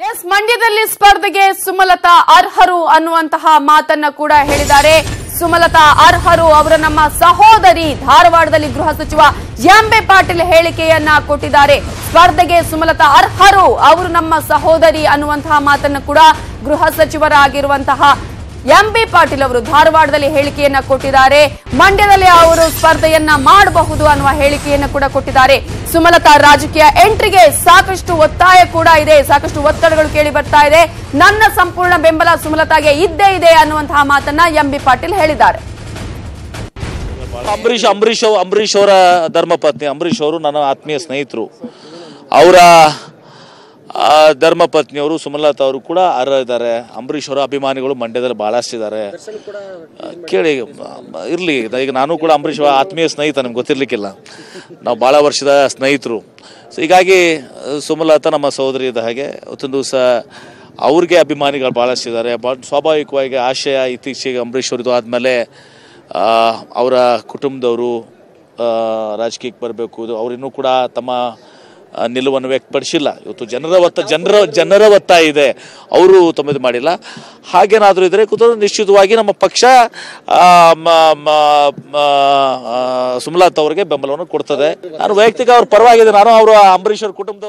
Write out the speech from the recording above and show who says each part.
Speaker 1: S ಮಂಡ್ಯದಲ್ಲಿ ಸ್ಪರ್ಧೆಗೆ ಸುಮಲತಾ ಅರ್ಹರು ಅನ್ನುವಂತಹ ಮಾತನ್ನ ಕೂಡ ಹೇಳಿದ್ದಾರೆ. ಸುಮಲತಾ ಅರ್ಹರು ಅವರು ನಮ್ಮ ಸಹೋದರಿ. ಧಾರವಾಡದಲ್ಲಿ ಗೃಹ ಸಚಿವ ಎಂಬಿ ಪಾಟೀಲ್ ಹೇಳಿಕೆಯನ್ನ ಕೊಟ್ಟಿದ್ದಾರೆ. ಸ್ಪರ್ಧೆಗೆ ಸುಮಲತಾ ಅರ್ಹರು ಅವರು ನಮ್ಮ ಸಹೋದರಿ ಅನ್ನುವಂತಹ ಮಾತನ್ನ ಕೂಡ ಗೃಹ ಸಚಿವರಾಗಿರುವಂತಹ ಎಂಬಿ ಪಾಟೀಲ್ ಅವರು ಧಾರವಾಡದಲ್ಲಿ ಹೇಳಿಕೆಯನ್ನ ಕೊಟ್ಟಿದ್ದಾರೆ. ಮಂಡ್ಯದಲ್ಲಿ ಅವರು ಸ್ಪರ್ಧೆಯನ್ನ ಮಾಡಬಹುದು ಅನ್ನುವ ಹೇಳಿಕೆಯನ್ನ ಕೂಡ ಕೊಟ್ಟಿದ್ದಾರೆ. ಸುಮಲತಾ ರಾಜಕೀಯ ಎಂಟ್ರಿಗೆ ಸಾಕಷ್ಟು ಒತ್ತಾಯ ಕೂಡ ಇದೆ, ಸಾಕಷ್ಟು ಒತ್ತಡಗಳು ಕೇಳಿ ಬರ್ತಾ ಇದೆ. ನನ್ನ ಸಂಪೂರ್ಣ ಬೆಂಬಲ ಸುಮಲತಾಗೆ ಇದ್ದೇ ಇದೆ ಅನ್ನುವಂತಹ ಮಾತನ್ನ ಎಂಬಿ ಪಾಟೀಲ್ ಹೇಳಿದ್ದಾರೆ.
Speaker 2: ಅಂಬರೀಶ್ ಅವರ ಧರ್ಮಪತ್ನಿ, ಅಂಬರೀಶ್ ಅವರು ನನ್ನ ಆತ್ಮೀಯ ಸ್ನೇಹಿತರು. ಅವರ ಧರ್ಮಪತ್ನಿಯವರು ಸುಮಲತಾ ಅವರು ಕೂಡ ಅರ್ಹ ಇದ್ದಾರೆ. ಅಂಬರೀಶ್ ಅವರ ಅಭಿಮಾನಿಗಳು ಮಂಡ್ಯದಲ್ಲಿ ಬಹಳಷ್ಟಿದ್ದಾರೆ. ಕೇಳಿ ಇರಲಿ, ಈಗ ನಾನು ಕೂಡ ಅಂಬರೀಶ್ ಆತ್ಮೀಯ ಸ್ನೇಹಿತ, ನಿಮ್ಗೆ ಗೊತ್ತಿರ್ಲಿಕ್ಕಿಲ್ಲ, ನಾವು ಭಾಳ ವರ್ಷದ ಸ್ನೇಹಿತರು. ಸೊ ಹೀಗಾಗಿ ಸುಮಲತಾ ನಮ್ಮ ಸಹೋದರಿ ಇದ್ದ ಹಾಗೆ ಅವತ್ತೊಂದು ದಿವಸ ಅವ್ರಿಗೆ ಅಭಿಮಾನಿಗಳು ಭಾಳಷ್ಟಿದ್ದಾರೆ. ಸ್ವಾಭಾವಿಕವಾಗಿ ಆಶಯ ಇತ್ತೀಚೆಗೆ ಅಂಬರೀಶ್ ಅವ್ರದ್ದು ಆದಮೇಲೆ ಅವರ ಕುಟುಂಬದವರು ರಾಜಕೀಯಕ್ಕೆ ಬರಬೇಕು, ಅವರಿನ್ನೂ ಕೂಡ ತಮ್ಮ ನಿಲುವನ್ನು ವ್ಯಕ್ತಪಡಿಸಿಲ್ಲ. ಇವತ್ತು ಜನರ ಒತ್ತಾಯ ಇದೆ, ಅವರು ತಮ್ಮದು ಮಾಡಿಲ್ಲ. ಹಾಗೇನಾದರೂ ಇದ್ರೆ ನಿಶ್ಚಿತವಾಗಿ ನಮ್ಮ ಪಕ್ಷ ಸುಮಲತಾ ಅವರಿಗೆ ಬೆಂಬಲವನ್ನು ಕೊಡ್ತದೆ. ನಾನು ವೈಯಕ್ತಿಕ ಅವ್ರ ಪರವಾಗಿದೆ, ನಾನು ಅವರ ಅಂಬರೀಶ್ ಅವ್ರ ಕುಟುಂಬದ